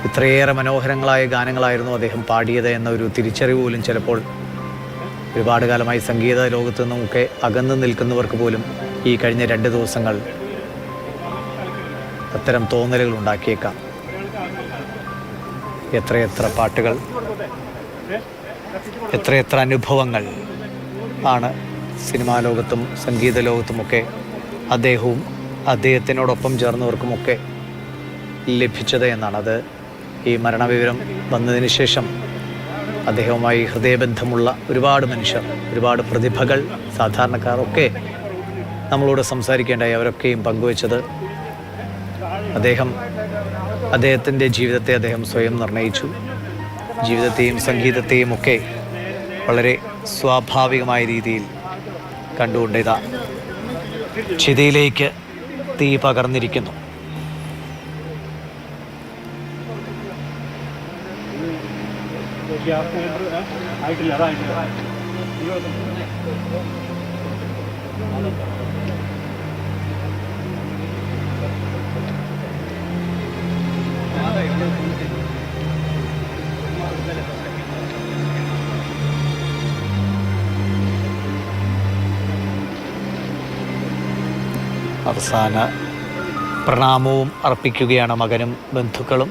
ഇത്രയേറെ മനോഹരങ്ങളായ ഗാനങ്ങളായിരുന്നു അദ്ദേഹം പാടിയത് എന്ന ഒരു തിരിച്ചറിവ് പോലും ചിലപ്പോൾ ഒരുപാട് കാലമായി സംഗീത ലോകത്തു നിന്നുമൊക്കെ അകന്നു നിൽക്കുന്നവർക്ക് പോലും ഈ കഴിഞ്ഞ 2 ദിവസങ്ങൾ അത്തരം തോന്നലുകൾ ഉണ്ടാക്കിയേക്കാം. എത്രയെത്ര പാട്ടുകൾ, എത്രയെത്ര അനുഭവങ്ങൾ ആണ് സിനിമാ ലോകത്തും സംഗീത ലോകത്തുമൊക്കെ അദ്ദേഹവും അദ്ദേഹത്തിനോടൊപ്പം ചേർന്നവർക്കുമൊക്കെ ലഭിച്ചത് എന്നാണ്. അത് ഈ മരണവിവരം വന്നതിന് ശേഷം അദ്ദേഹവുമായി ഹൃദയബന്ധമുള്ള ഒരുപാട് മനുഷ്യർ, ഒരുപാട് പ്രതിഭകൾ, സാധാരണക്കാർ ഒക്കെ നമ്മളോട് സംസാരിക്കേണ്ടായി. അവരൊക്കെയും പങ്കുവച്ചത് അദ്ദേഹത്തിൻ്റെ ജീവിതത്തെ അദ്ദേഹം സ്വയം നിർണയിച്ചു. ജീവിതത്തെയും സംഗീതത്തെയും ഒക്കെ വളരെ സ്വാഭാവികമായ രീതിയിൽ കണ്ടുകൊണ്ട് ഇതാ ചിതയിലേക്ക് തീ പകർന്നിരിക്കുന്നു. അവസാന പ്രണാമവും അർപ്പിക്കുകയാണ് മകനും ബന്ധുക്കളും.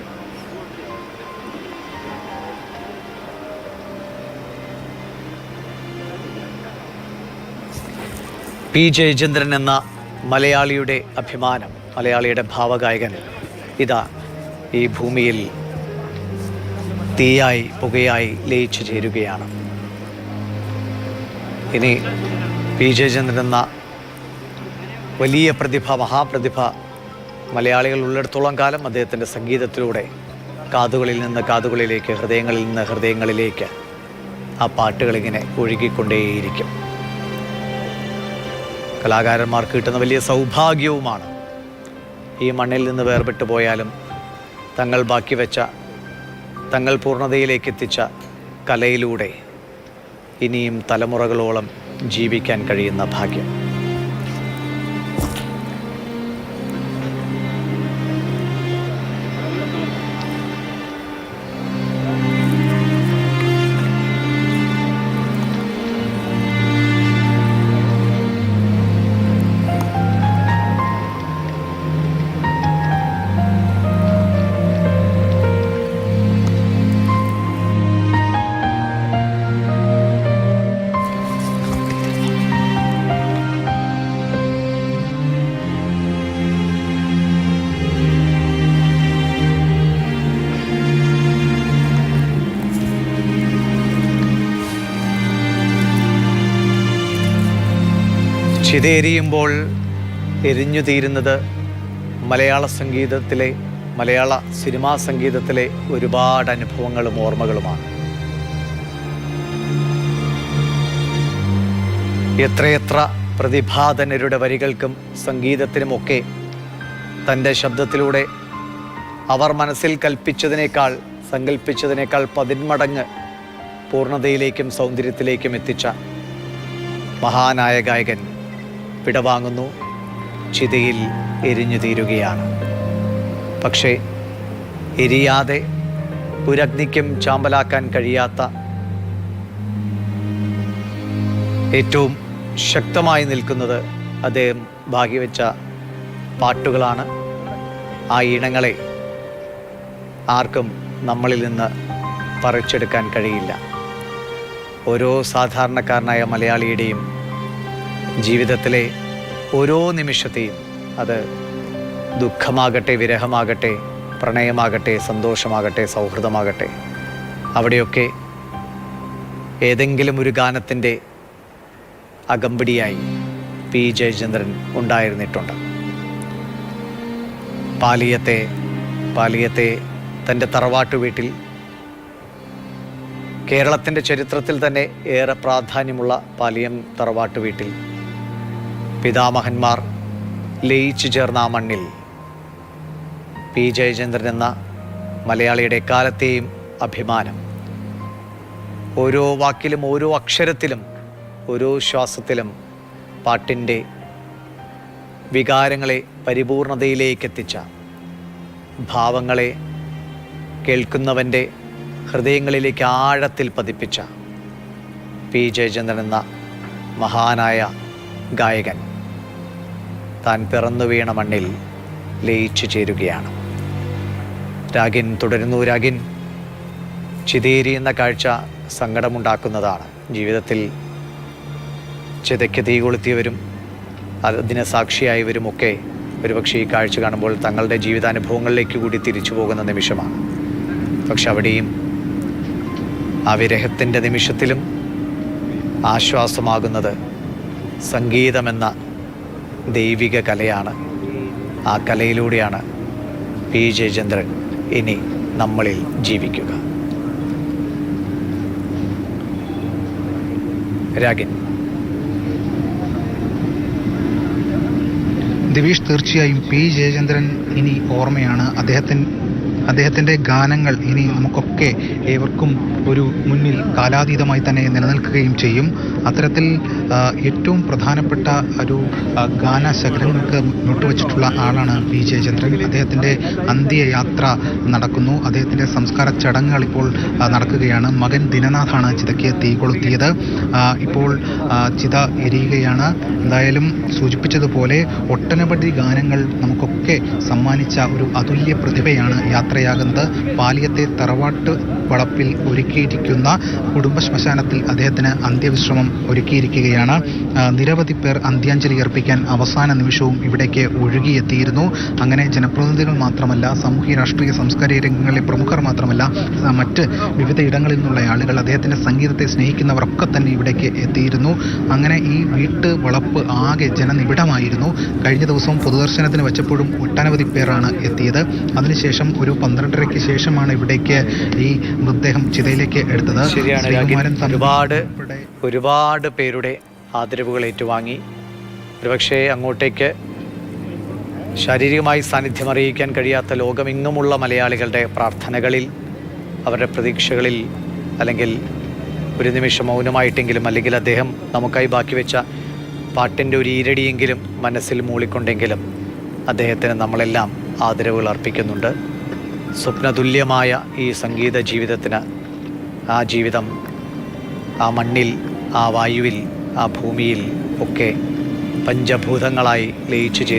പി ജയചന്ദ്രൻ എന്ന മലയാളിയുടെ അഭിമാനം, മലയാളിയുടെ ഭാവഗായകൻ ഇതാ ഈ ഭൂമിയിൽ തീയായി പുകയായി ലയിച്ചു ചേരുകയാണ്. ഇനി പി ജയചന്ദ്രൻ എന്ന വലിയ പ്രതിഭ, മഹാപ്രതിഭ മലയാളികൾ ഉള്ളിടത്തോളം കാലം അദ്ദേഹത്തിൻ്റെ സംഗീതത്തിലൂടെ കാതുകളിൽ നിന്ന് കാതുകളിലേക്ക്, ഹൃദയങ്ങളിൽ നിന്ന് ഹൃദയങ്ങളിലേക്ക് ആ പാട്ടുകളിങ്ങനെ ഒഴുകിക്കൊണ്ടേയിരിക്കും. കലാകാരന്മാർക്ക് കിട്ടുന്ന വലിയ സൗഭാഗ്യവുമാണ് ഈ മണ്ണിൽ നിന്ന് വേർപെട്ടു പോയാലും തങ്ങൾ ബാക്കി വെച്ച, തങ്ങൾ പൂർണ്ണതയിലേക്ക് എത്തിച്ച കലയിലൂടെ ഇനിയും തലമുറകളോളം ജീവിക്കാൻ കഴിയുന്ന ഭാഗ്യം. ചിതയെരിയുമ്പോൾ എരിഞ്ഞു തീരുന്നത് മലയാള സംഗീതത്തിലെ, മലയാള സിനിമാ സംഗീതത്തിലെ ഒരുപാട് അനുഭവങ്ങളും ഓർമ്മകളുമാണ്. എത്രയെത്ര പ്രതിഭാധനരുടെ വരികൾക്കും സംഗീതത്തിനുമൊക്കെ തൻ്റെ ശബ്ദത്തിലൂടെ അവർ മനസ്സിൽ കൽപ്പിച്ചതിനേക്കാൾ, സങ്കല്പിച്ചതിനേക്കാൾ 10 മടങ്ങ് പൂർണ്ണതയിലേക്കും സൗന്ദര്യത്തിലേക്കും എത്തിച്ച മഹാനായ ഗായകൻ വിടവാങ്ങുന്നു. ചിതയിൽ എരിഞ്ഞു തീരുകയാണ്. പക്ഷേ എരിയാതെ ഒരഗ്നിക്കും ചാമ്പലാക്കാൻ കഴിയാത്ത ഏറ്റവും ശക്തമായി നിൽക്കുന്നത് അദ്ദേഹം ഭാഗ്യവെച്ച പാട്ടുകളാണ്. ആ ഈണങ്ങളെ ആർക്കും നമ്മളിൽ നിന്ന് പറിച്ചെടുക്കാൻ കഴിയില്ല. ഓരോ സാധാരണക്കാരനായ മലയാളിയുടെയും ജീവിതത്തിലെ ഓരോ നിമിഷത്തെയും, അത് ദുഃഖമാകട്ടെ, വിരഹമാകട്ടെ, പ്രണയമാകട്ടെ, സന്തോഷമാകട്ടെ, സൗഹൃദമാകട്ടെ, അവിടെയൊക്കെ ഏതെങ്കിലും ഒരു ഗാനത്തിൻ്റെ അകമ്പടിയായി പി ജയചന്ദ്രൻ ഉണ്ടായിരുന്നിട്ടുണ്ട്. പാലിയത്തെ തൻ്റെ തറവാട്ടു വീട്ടിൽ, കേരളത്തിൻ്റെ ചരിത്രത്തിൽ തന്നെ ഏറെ പ്രാധാന്യമുള്ള പാലിയം തറവാട്ടു വീട്ടിൽ പിതാമഹന്മാർ ലയിച്ചു ചേർന്ന ആ മണ്ണിൽ പി ജയചന്ദ്രൻ എന്ന മലയാളിയുടെ കാലത്തെയും അഭിമാനം, ഓരോ വാക്കിലും, ഓരോ അക്ഷരത്തിലും, ഓരോ ശ്വാസത്തിലും പാട്ടിൻ്റെ വികാരങ്ങളെ പരിപൂർണതയിലേക്കെത്തിച്ച, ഭാവങ്ങളെ കേൾക്കുന്നവൻ്റെ ഹൃദയങ്ങളിലേക്ക് ആഴത്തിൽ പതിപ്പിച്ച പി ജയചന്ദ്രൻ എന്ന മഹാനായ ഗായകൻ താൻ പിറന്നു വീണ മണ്ണിൽ ലയിച്ചു ചേരുകയാണ്. രാഗിൻ തുടരുന്നു. രാഗിൻ ചിതേരിയുന്ന കാഴ്ച സങ്കടമുണ്ടാക്കുന്നതാണ്. ജീവിതത്തിൽ ചിതയ്ക്ക് തീ കൊളുത്തിയവരും അതിന് സാക്ഷിയായവരുമൊക്കെ ഒരുപക്ഷെ ഈ കാഴ്ച കാണുമ്പോൾ തങ്ങളുടെ ജീവിതാനുഭവങ്ങളിലേക്ക് കൂടി തിരിച്ചു പോകുന്ന നിമിഷമാണ്. പക്ഷെ അവിടെയും ആ വിരഹത്തിൻ്റെ നിമിഷത്തിലും ആശ്വാസമാകുന്നത് സംഗീതമെന്ന ദൈവിക കലയാണ്. ആ കലയിലൂടെയാണ് പി ജയചന്ദ്രൻ ഇനി നമ്മളിൽ ജീവിക്കുക. രാഗിൻ. ദിവേഷ്, തീർച്ചയായും പി ജയചന്ദ്രൻ ഇനി ഓർമ്മയാണ്. അദ്ദേഹത്തിൻ്റെ ഗാനങ്ങൾ ഇനി നമുക്കൊക്കെ ഏവർക്കും ഒരു മുന്നിൽ കാലാതീതമായി തന്നെ നിലനിൽക്കുകയും ചെയ്യും. അത്തരത്തിൽ ഏറ്റവും പ്രധാനപ്പെട്ട ഒരു ഗാനശകലങ്ങൾക്ക് മുട്ടുവച്ചിട്ടുള്ള ആളാണ് പി ജയചന്ദ്രൻ. അദ്ദേഹത്തിൻ്റെ അന്ത്യയാത്ര നടക്കുന്നു. അദ്ദേഹത്തിൻ്റെ സംസ്കാര ചടങ്ങുകൾ ഇപ്പോൾ നടക്കുകയാണ്. മകൻ ദിനനാഥാണ് ചിതയ്ക്ക് തീ കൊളുത്തിയത്. ഇപ്പോൾ ചിത എരിയുകയാണ്. എന്തായാലും സൂചിപ്പിച്ചതുപോലെ ഒട്ടനവധി ഗാനങ്ങൾ നമുക്കൊക്കെ സമ്മാനിച്ച ഒരു അതുല്യ പ്രതിഭയാണ് യാത്രയാകുന്നത്. പാലിയത്തെ തറവാട്ട് വളപ്പിൽ ഒരുക്കിയിരിക്കുന്ന കുടുംബ ശ്മശാനത്തിൽ അദ്ദേഹത്തിന് അന്ത്യവിശ്രമം ഒരുക്കിയിരിക്കുകയാണ്. നിരവധി പേർ അന്ത്യാഞ്ജലി അർപ്പിക്കാൻ അവസാന നിമിഷവും ഇവിടേക്ക് ഒഴുകിയെത്തിയിരുന്നു. അങ്ങനെ ജനപ്രതിനിധികൾ മാത്രമല്ല, സാമൂഹ്യ രാഷ്ട്രീയ സാംസ്കാരിക രംഗങ്ങളിലെ പ്രമുഖർ മാത്രമല്ല, മറ്റ് വിവിധ ഇടങ്ങളിൽ നിന്നുള്ള ആളുകൾ, അദ്ദേഹത്തിൻ്റെ സംഗീതത്തെ സ്നേഹിക്കുന്നവരൊക്കെ തന്നെ ഇവിടേക്ക് എത്തിയിരുന്നു. അങ്ങനെ ഈ വീട്ട് വളപ്പ് ആകെ ജനനിബിഡമായിരുന്നു. കഴിഞ്ഞ ദിവസവും പൊതുദർശനത്തിന് വെച്ചപ്പോഴും ഒട്ടനവധി പേരാണ് എത്തിയത്. അതിനുശേഷം ഒരു 12:30 ശേഷമാണ് ഇവിടേക്ക് ഈ മൃതദേഹം ചിതയിലേക്ക് എടുത്തത്. ഒരുപാട് പേരുടെ ആദരവുകൾ ഏറ്റുവാങ്ങി. ഒരുപക്ഷെ അങ്ങോട്ടേക്ക് ശാരീരികമായി സാന്നിധ്യം അറിയിക്കാൻ കഴിയാത്ത ലോകമെങ്ങുമുള്ള മലയാളികളുടെ പ്രാർത്ഥനകളിൽ, അവരുടെ പ്രതീക്ഷകളിൽ, അല്ലെങ്കിൽ ഒരു നിമിഷം മൗനമായിട്ടെങ്കിലും, അല്ലെങ്കിൽ അദ്ദേഹം നമുക്കായി ബാക്കി വെച്ച പാട്ടിൻ്റെ ഒരു ഈരടിയെങ്കിലും മനസ്സിൽ മൂളിക്കൊണ്ടെങ്കിലും അദ്ദേഹത്തിന് നമ്മളെല്ലാം ആദരവുകൾ അർപ്പിക്കുന്നുണ്ട്. സ്വപ്നതുല്യമായ ഈ സംഗീത ജീവിതത്തിന്, ആ ജീവിതം ആ മണ്ണിൽ, ആ വായുവിൽ, ആ ഭൂമിയിൽ ഒക്കെ പഞ്ചഭൂതങ്ങളായി ലയിച്ചു ചേരുന്നു.